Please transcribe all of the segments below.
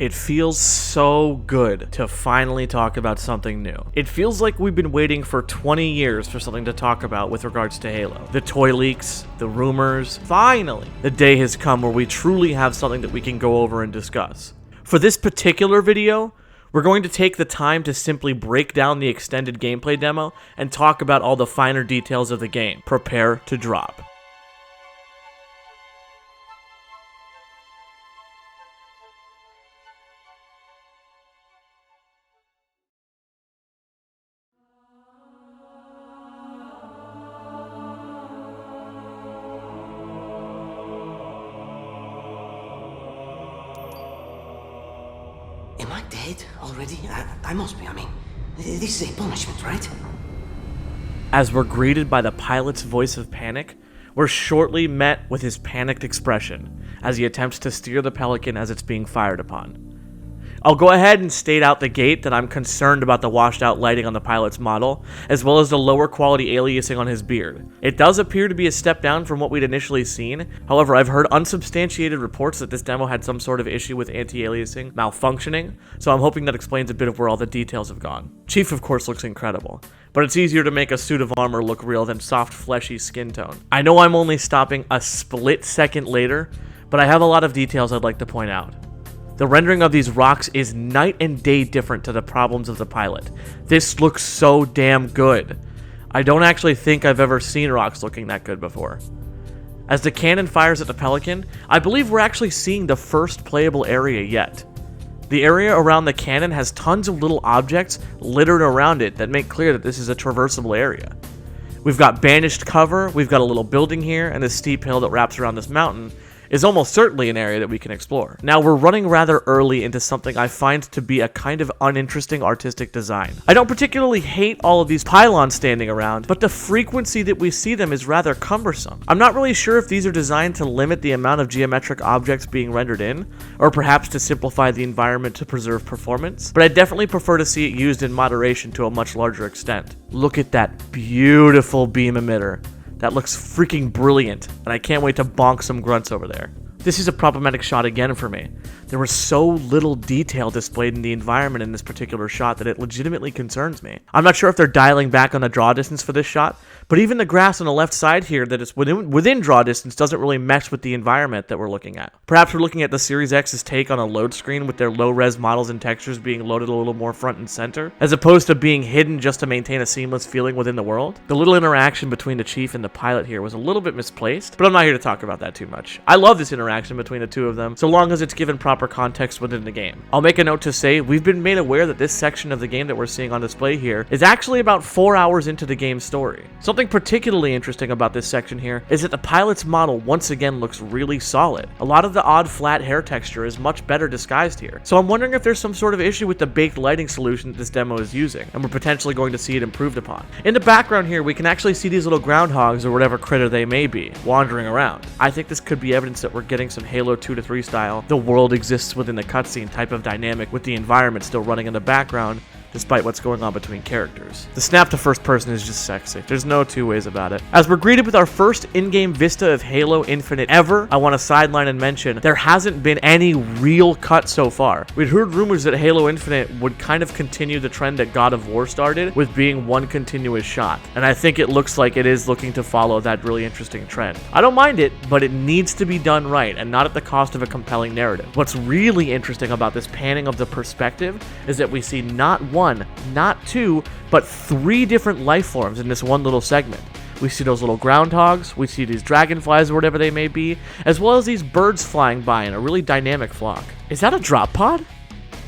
It feels so good to finally talk about something new. It feels like we've been waiting for 20 years for something to talk about with regards to Halo. The toy leaks, the rumors, finally, the day has come where we truly have something that we can go over and discuss. For this particular video, we're going to take the time to simply break down the extended gameplay demo and talk about all the finer details of the game. Prepare to drop. Am I dead already? I must be. I mean, this is a punishment, right? As we're greeted by the pilot's voice of panic, we're shortly met with his panicked expression as he attempts to steer the Pelican as it's being fired upon. I'll go ahead and state out the gate that I'm concerned about the washed out lighting on the pilot's model, as well as the lower quality aliasing on his beard. It does appear to be a step down from what we'd initially seen. However, I've heard unsubstantiated reports that this demo had some sort of issue with anti-aliasing malfunctioning, so I'm hoping that explains a bit of where all the details have gone. Chief, of course, looks incredible, but it's easier to make a suit of armor look real than soft, fleshy skin tone. I know I'm only stopping a split second later, but I have a lot of details I'd like to point out. The rendering of these rocks is night and day different to the problems of the pilot. This looks so damn good. I don't actually think I've ever seen rocks looking that good before. As the cannon fires at the Pelican, I believe we're actually seeing the first playable area yet. The area around the cannon has tons of little objects littered around it that make clear that this is a traversable area. We've got banished cover, we've got a little building here, and this steep hill that wraps around this mountain is almost certainly an area that we can explore. Now, we're running rather early into something I find to be a kind of uninteresting artistic design. I don't particularly hate all of these pylons standing around, but the frequency that we see them is rather cumbersome. I'm not really sure if these are designed to limit the amount of geometric objects being rendered in, or perhaps to simplify the environment to preserve performance, but I definitely prefer to see it used in moderation to a much larger extent. Look at that beautiful beam emitter. That looks freaking brilliant, and I can't wait to bonk some grunts over there. This is a problematic shot again for me. There was so little detail displayed in the environment in this particular shot that it legitimately concerns me. I'm not sure if they're dialing back on the draw distance for this shot, but even the grass on the left side here that is within draw distance doesn't really mesh with the environment that we're looking at. Perhaps we're looking at the Series X's take on a load screen with their low-res models and textures being loaded a little more front and center, as opposed to being hidden just to maintain a seamless feeling within the world. The little interaction between the Chief and the pilot here was a little bit misplaced, but I'm not here to talk about that too much. I love this interaction between the two of them, so long as it's given proper context within the game. I'll make a note to say we've been made aware that this section of the game that we're seeing on display here is actually about 4 hours into the game's story. Something particularly interesting about this section here is that the pilot's model once again looks really solid. A lot of the odd flat hair texture is much better disguised here, so I'm wondering if there's some sort of issue with the baked lighting solution that this demo is using, and we're potentially going to see it improved upon. In the background here, we can actually see these little groundhogs or whatever critter they may be wandering around. I think this could be evidence that we're getting some Halo 2 to 3 style, the world exists within the cutscene type of dynamic with the environment still running in the background despite what's going on between characters. The snap to first person is just sexy. There's no two ways about it. As we're greeted with our first in-game vista of Halo Infinite ever, I want to sideline and mention there hasn't been any real cut so far. We'd heard rumors that Halo Infinite would kind of continue the trend that God of War started with being one continuous shot, and I think it looks like it is looking to follow that really interesting trend. I don't mind it, but it needs to be done right and not at the cost of a compelling narrative. What's really interesting about this panning of the perspective is that we see not one, not two, but 3 different life forms in this one little segment. We see those little groundhogs, we see these dragonflies or whatever they may be, as well as these birds flying by in a really dynamic flock. Is that a drop pod?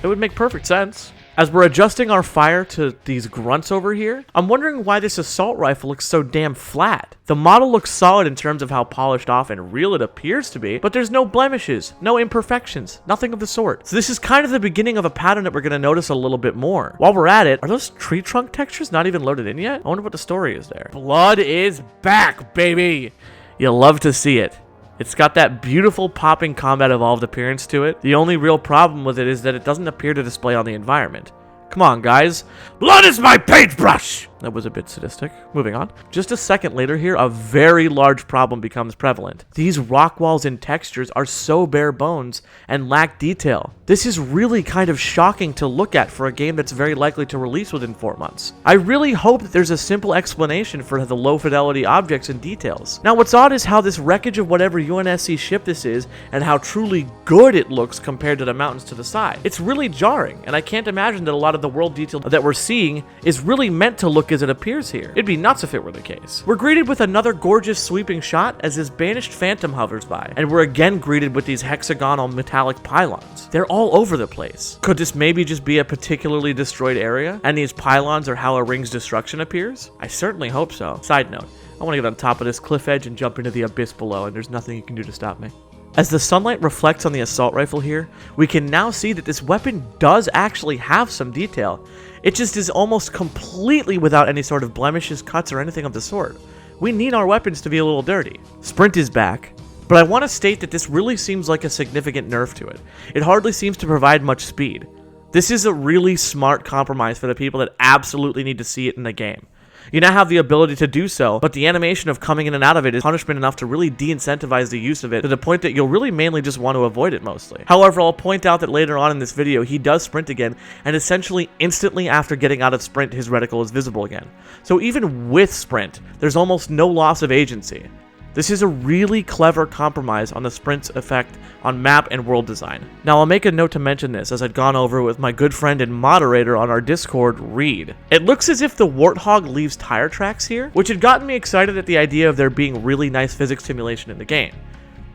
It would make perfect sense. As we're adjusting our fire to these grunts over here, I'm wondering why this assault rifle looks so damn flat. The model looks solid in terms of how polished off and real it appears to be, but there's no blemishes, no imperfections, nothing of the sort. So this is kind of the beginning of a pattern that we're going to notice a little bit more. While we're at it, are those tree trunk textures not even loaded in yet? I wonder what the story is there. Blood is back, baby! You'll love to see it. It's got that beautiful popping combat evolved appearance to it. The only real problem with it is that it doesn't appear to display on the environment. Come on, guys. Blood is my paintbrush! That was a bit sadistic. Moving on. Just a second later here, a very large problem becomes prevalent. These rock walls and textures are so bare bones and lack detail. This is really kind of shocking to look at for a game that's very likely to release within 4 months. I really hope that there's a simple explanation for the low fidelity objects and details. Now what's odd is how this wreckage of whatever UNSC ship this is and how truly good it looks compared to the mountains to the side. It's really jarring, and I can't imagine that a lot of the world detail that we're seeing is really meant to look as it appears here. It'd be nuts if it were the case. We're greeted with another gorgeous sweeping shot as this banished phantom hovers by, and we're again greeted with these hexagonal metallic pylons. They're all over the place. Could this maybe just be a particularly destroyed area, and these pylons are how a ring's destruction appears? I certainly hope so. Side note, I want to get on top of this cliff edge and jump into the abyss below, and there's nothing you can do to stop me. As the sunlight reflects on the assault rifle here, we can now see that this weapon does actually have some detail. It just is almost completely without any sort of blemishes, cuts, or anything of the sort. We need our weapons to be a little dirty. Sprint is back, but I want to state that this really seems like a significant nerf to it. It hardly seems to provide much speed. This is a really smart compromise for the people that absolutely need to see it in the game. You now have the ability to do so, but the animation of coming in and out of it is punishment enough to really de-incentivize the use of it to the point that you'll really mainly just want to avoid it mostly. However, I'll point out that later on in this video, he does sprint again, and essentially instantly after getting out of sprint, his reticle is visible again. So even with sprint, there's almost no loss of agency. This is a really clever compromise on the sprint's effect on map and world design. Now I'll make a note to mention this as I'd gone over with my good friend and moderator on our Discord, Reed. It looks as if the Warthog leaves tire tracks here, which had gotten me excited at the idea of there being really nice physics simulation in the game.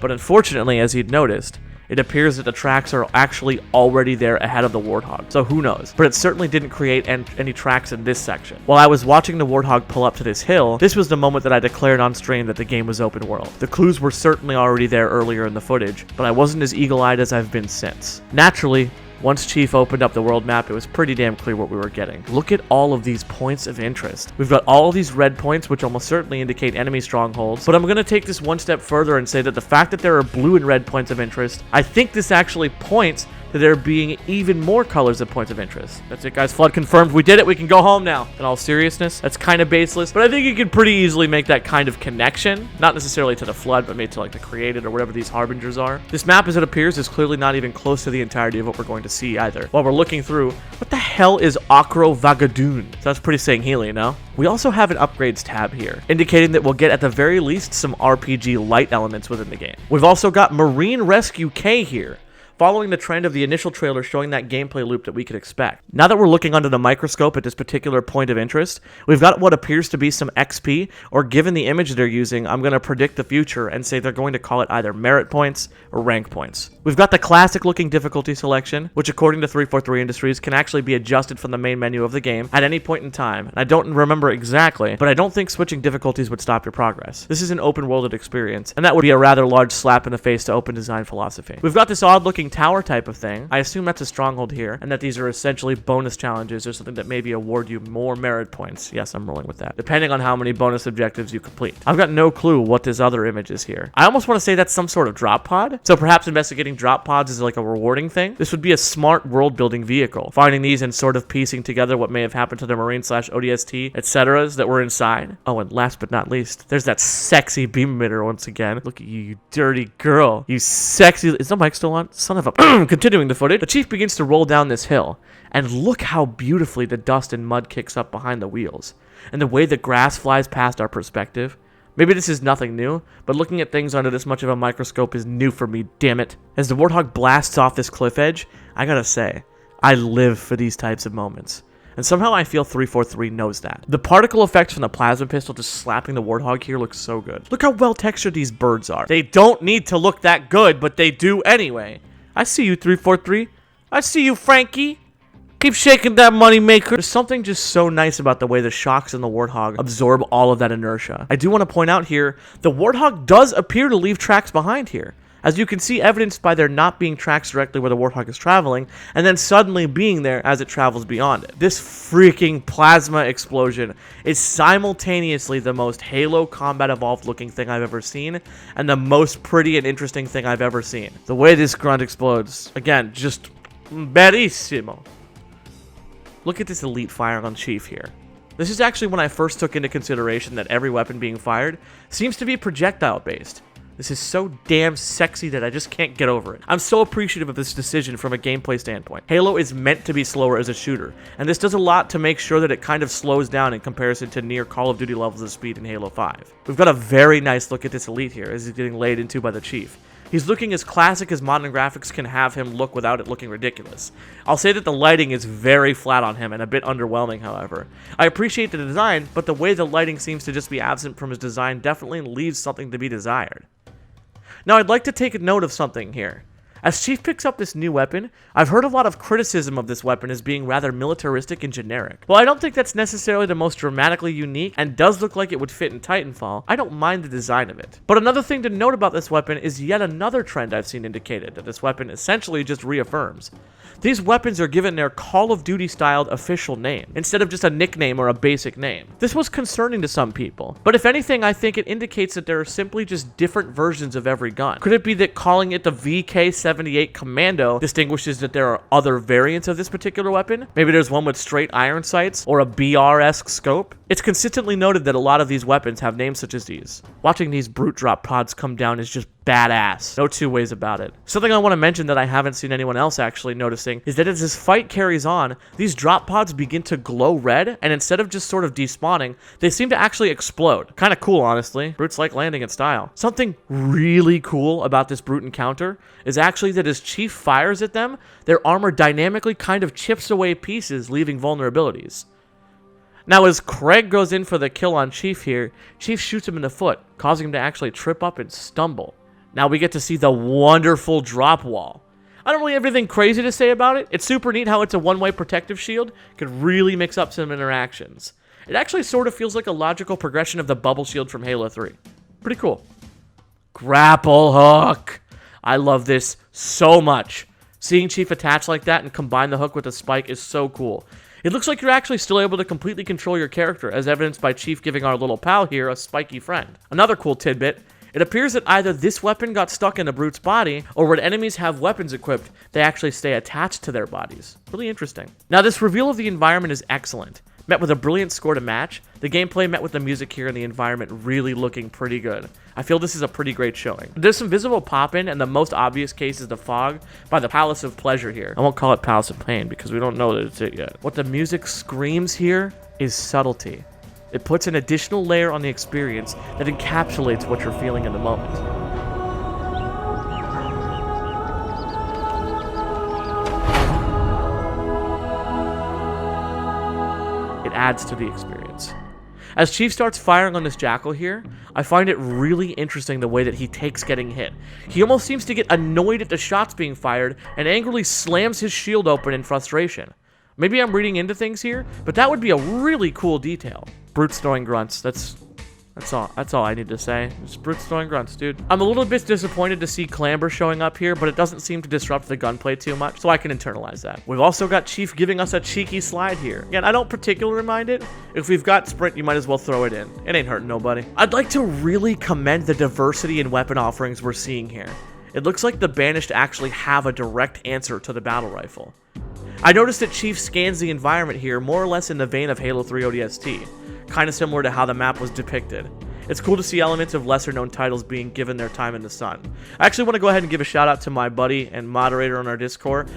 But unfortunately, as he'd noticed, it appears that the tracks are actually already there ahead of the Warthog, so who knows. But it certainly didn't create any tracks in this section. While I was watching the Warthog pull up to this hill, this was the moment that I declared on stream that the game was open world. The clues were certainly already there earlier in the footage, but I wasn't as eagle-eyed as I've been since. Naturally, once Chief opened up the world map, it was pretty damn clear what we were getting. Look at all of these points of interest. We've got all of these red points, which almost certainly indicate enemy strongholds, but I'm going to take this one step further and say that the fact that there are blue and red points of interest, I think this actually points to there being even more colors of points of interest. That's it, guys. Flood confirmed. We did it. We can go home now. In all seriousness, that's kind of baseless, but I think you can pretty easily make that kind of connection. Not necessarily to the flood, but maybe to like the created or whatever these harbingers are. This map, as it appears, is clearly not even close to the entirety of what we're going to see either. While we're looking through, what the hell is Acro Vagadoon? So that's pretty saying Healy, no? We also have an upgrades tab here, indicating that we'll get at the very least some RPG light elements within the game. We've also got Marine Rescue K here, following the trend of the initial trailer showing that gameplay loop that we could expect. Now that we're looking under the microscope at this particular point of interest, we've got what appears to be some XP, or given the image they're using, I'm going to predict the future and say they're going to call it either merit points or rank points. We've got the classic looking difficulty selection, which according to 343 Industries can actually be adjusted from the main menu of the game at any point in time. I don't remember exactly, but I don't think switching difficulties would stop your progress. This is an open worlded experience, and that would be a rather large slap in the face to open design philosophy. We've got this odd looking tower type of thing. I assume that's a stronghold here, and that these are essentially bonus challenges or something that maybe award you more merit points. Yes, I'm rolling with that, depending on how many bonus objectives you complete. I've got no clue what this other image is here. I almost want to say that's some sort of drop pod, so perhaps investigating drop pods is like a rewarding thing. This would be a smart world building vehicle, finding these and sort of piecing together what may have happened to the Marine/ODST, etc. that were inside. Oh, and last but not least, there's that sexy beam emitter once again. Look at you, you dirty girl. You sexy... Is the mic still on? Son of a... Continuing the footage, the Chief begins to roll down this hill, and look how beautifully the dust and mud kicks up behind the wheels, and the way the grass flies past our perspective. Maybe this is nothing new, but looking at things under this much of a microscope is new for me, damn it. As the Warthog blasts off this cliff edge, I gotta say, I live for these types of moments. And somehow I feel 343 knows that. The particle effects from the plasma pistol just slapping the Warthog here looks so good. Look how well textured these birds are. They don't need to look that good, but they do anyway. I see you, 343. I see you, Frankie. Keep shaking that money maker. There's something just so nice about the way the shocks in the Warthog absorb all of that inertia. I do want to point out here, the Warthog does appear to leave tracks behind here, as you can see evidenced by there not being tracks directly where the Warthog is traveling, and then suddenly being there as it travels beyond it. This freaking plasma explosion is simultaneously the most Halo Combat Evolved looking thing I've ever seen, and the most pretty and interesting thing I've ever seen. The way this grunt explodes, again, just bellissimo. Look at this elite fire on Chief here. This is actually when I first took into consideration that every weapon being fired seems to be projectile based. This is so damn sexy that I just can't get over it. I'm so appreciative of this decision from a gameplay standpoint. Halo is meant to be slower as a shooter, and this does a lot to make sure that it kind of slows down in comparison to near Call of Duty levels of speed in Halo 5. We've got a very nice look at this elite here as he's getting laid into by the Chief. He's looking as classic as modern graphics can have him look without it looking ridiculous. I'll say that the lighting is very flat on him and a bit underwhelming, however. I appreciate the design, but the way the lighting seems to just be absent from his design definitely leaves something to be desired. Now, I'd like to take a note of something here. As Chief picks up this new weapon, I've heard a lot of criticism of this weapon as being rather militaristic and generic. While I don't think that's necessarily the most dramatically unique and does look like it would fit in Titanfall, I don't mind the design of it. But another thing to note about this weapon is yet another trend I've seen indicated that this weapon essentially just reaffirms. These weapons are given their Call of Duty styled official name, instead of just a nickname or a basic name. This was concerning to some people, but if anything, I think it indicates that there are simply just different versions of every gun. Could it be that calling it the VK-78 Commando distinguishes that there are other variants of this particular weapon? Maybe there's one with straight iron sights, or a BR-esque scope? It's consistently noted that a lot of these weapons have names such as these. Watching these brute drop pods come down is just badass. No two ways about it. Something I want to mention that I haven't seen anyone else actually noticing is that as this fight carries on, these drop pods begin to glow red, and instead of just sort of despawning, they seem to actually explode. Kind of cool, honestly. Brutes like landing in style. Something really cool about this brute encounter is actually that as Chief fires at them, their armor dynamically kind of chips away pieces, leaving vulnerabilities. Now, as Craig goes in for the kill on Chief here, Chief shoots him in the foot, causing him to actually trip up and stumble. Now we get to see the wonderful drop wall. I don't really have anything crazy to say about it. It's super neat how it's a one-way protective shield. Could really mix up some interactions. It actually sort of feels like a logical progression of the bubble shield from Halo 3. Pretty cool. Grapple hook. I love this so much. Seeing Chief attach like that and combine the hook with the spike is so cool. It looks like you're actually still able to completely control your character, as evidenced by Chief giving our little pal here a spiky friend. Another cool tidbit. It appears that either this weapon got stuck in the brute's body, or when enemies have weapons equipped, they actually stay attached to their bodies. Really interesting. Now, this reveal of the environment is excellent. Met with a brilliant score to match, the gameplay met with the music here and the environment really looking pretty good. I feel this is a pretty great showing. There's some visible pop-in, and the most obvious case is the fog by the Palace of Pleasure here. I won't call it Palace of Pain because we don't know that it's it yet. What the music screams here is subtlety. It puts an additional layer on the experience that encapsulates what you're feeling in the moment. It adds to the experience. As Chief starts firing on this Jackal here, I find it really interesting the way that he takes getting hit. He almost seems to get annoyed at the shots being fired and angrily slams his shield open in frustration. Maybe I'm reading into things here, but that would be a really cool detail. Brutes throwing grunts. That's all I need to say. Just brutes throwing grunts, dude. I'm a little bit disappointed to see Clamber showing up here, but it doesn't seem to disrupt the gunplay too much, so I can internalize that. We've also got Chief giving us a cheeky slide here. Again, I don't particularly mind it. If we've got sprint, you might as well throw it in. It ain't hurting nobody. I'd like to really commend the diversity in weapon offerings we're seeing here. It looks like the Banished actually have a direct answer to the battle rifle. I noticed that Chief scans the environment here more or less in the vein of Halo 3 ODST, kind of similar to how the map was depicted. It's cool to see elements of lesser known titles being given their time in the sun. I actually want to go ahead and give a shout out to my buddy and moderator on our Discord,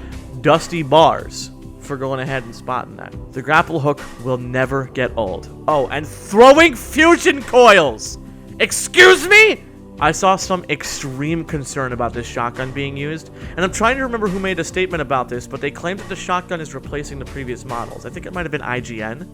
Dusty Bars, for going ahead and spotting that. The grapple hook will never get old. Oh, and throwing fusion coils! Excuse me? I saw some extreme concern about this shotgun being used, and I'm trying to remember who made a statement about this, but they claimed that the shotgun is replacing the previous models. I think it might have been IGN.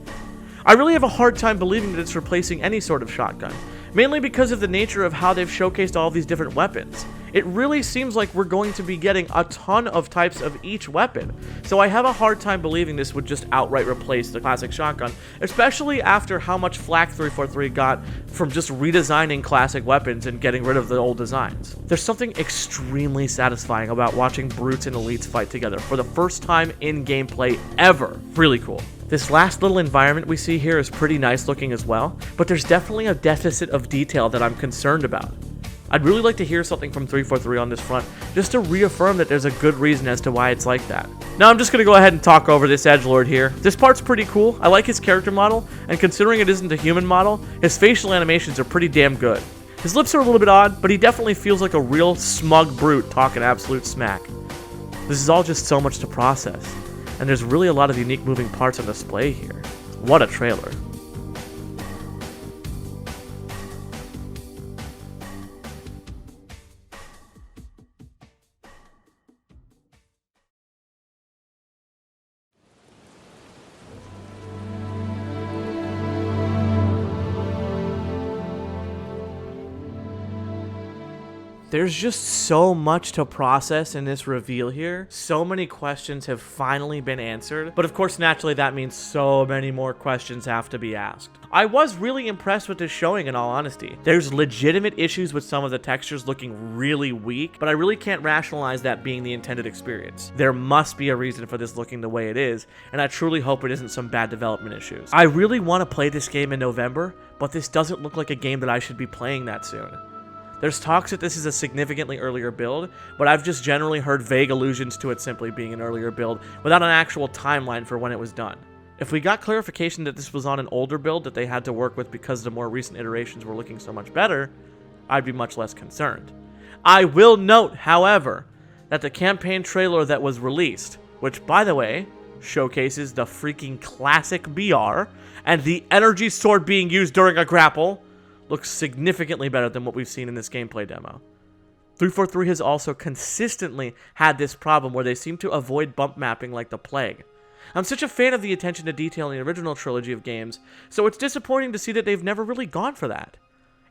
I really have a hard time believing that it's replacing any sort of shotgun, mainly because of the nature of how they've showcased all these different weapons. It really seems like we're going to be getting a ton of types of each weapon, so I have a hard time believing this would just outright replace the classic shotgun, especially after how much flack 343 got from just redesigning classic weapons and getting rid of the old designs. There's something extremely satisfying about watching brutes and elites fight together for the first time in gameplay ever. Really cool. This last little environment we see here is pretty nice looking as well, but there's definitely a deficit of detail that I'm concerned about. I'd really like to hear something from 343 on this front, just to reaffirm that there's a good reason as to why it's like that. Now I'm just going to go ahead and talk over this edgelord here. This part's pretty cool. I like his character model, and considering it isn't a human model, his facial animations are pretty damn good. His lips are a little bit odd, but he definitely feels like a real smug brute talking absolute smack. This is all just so much to process, and there's really a lot of unique moving parts on display here. What a trailer. There's just so much to process in this reveal here. So many questions have finally been answered, but of course naturally that means so many more questions have to be asked. I was really impressed with this showing in all honesty. There's legitimate issues with some of the textures looking really weak, but I really can't rationalize that being the intended experience. There must be a reason for this looking the way it is, and I truly hope it isn't some bad development issues. I really want to play this game in November, but this doesn't look like a game that I should be playing that soon. There's talks that this is a significantly earlier build, but I've just generally heard vague allusions to it simply being an earlier build without an actual timeline for when it was done. If we got clarification that this was on an older build that they had to work with because the more recent iterations were looking so much better, I'd be much less concerned. I will note, however, that the campaign trailer that was released, which by the way, showcases the freaking classic BR and the energy sword being used during a grapple, looks significantly better than what we've seen in this gameplay demo. 343 has also consistently had this problem where they seem to avoid bump mapping like the plague. I'm such a fan of the attention to detail in the original trilogy of games, so it's disappointing to see that they've never really gone for that.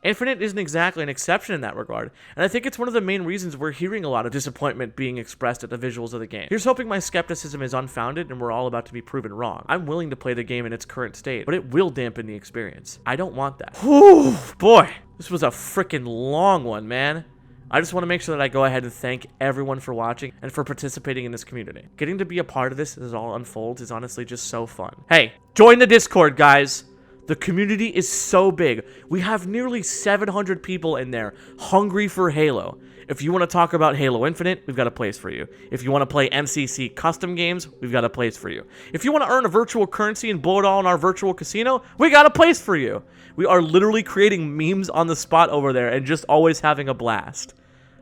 Infinite isn't exactly an exception in that regard, and I think it's one of the main reasons we're hearing a lot of disappointment being expressed at the visuals of the game. Here's hoping my skepticism is unfounded and we're all about to be proven wrong. I'm willing to play the game in its current state, but it will dampen the experience. I don't want that. Whew, boy, this was a freaking long one, man. I just want to make sure that I go ahead and thank everyone for watching and for participating in this community. Getting to be a part of this as it all unfolds is honestly just so fun. Hey, join the Discord, guys. The community is so big. We have nearly 700 people in there hungry for Halo. If you want to talk about Halo Infinite, we've got a place for you. If you want to play MCC custom games, we've got a place for you. If you want to earn a virtual currency and blow it all in our virtual casino, we got a place for you. We are literally creating memes on the spot over there and just always having a blast.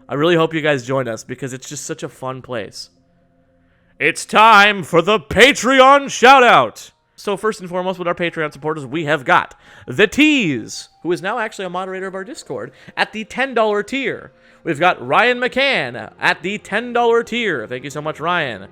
I really hope you guys join us because it's just such a fun place. It's time for the Patreon shoutout. So first and foremost, with our Patreon supporters, we have got The Tease, who is now actually a moderator of our Discord, at the $10 tier. We've got Ryan McCann at the $10 tier. Thank you so much, Ryan.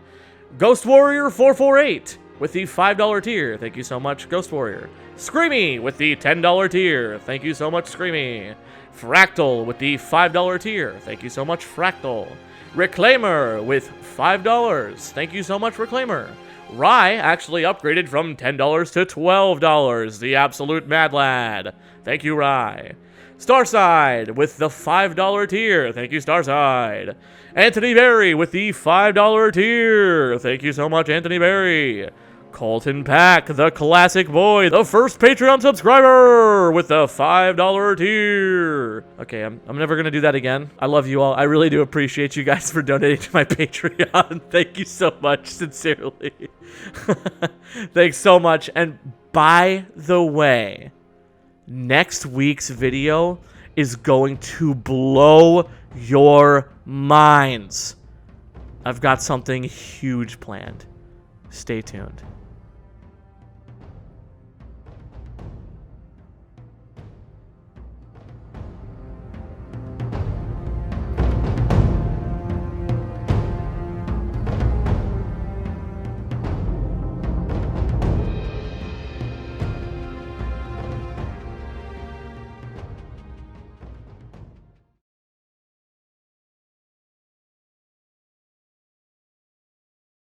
Ghost Warrior 448 with the $5 tier. Thank you so much, Ghost Warrior. Screamy with the $10 tier. Thank you so much, Screamy. Fractal with the $5 tier. Thank you so much, Fractal. Reclaimer with $5. Thank you so much, Reclaimer. Rye actually upgraded from $10 to $12, the absolute mad lad. Thank you, Rye. Starside with the $5 tier. Thank you, Starside. Anthony Berry with the $5 tier. Thank you so much, Anthony Berry. Colton Pack, the classic boy, the first Patreon subscriber with the $5 tier. Okay, I'm never going to do that again. I love you all. I really do appreciate you guys for donating to my Patreon. Thank you so much, sincerely. Thanks so much. And by the way, next week's video is going to blow your minds. I've got something huge planned. Stay tuned.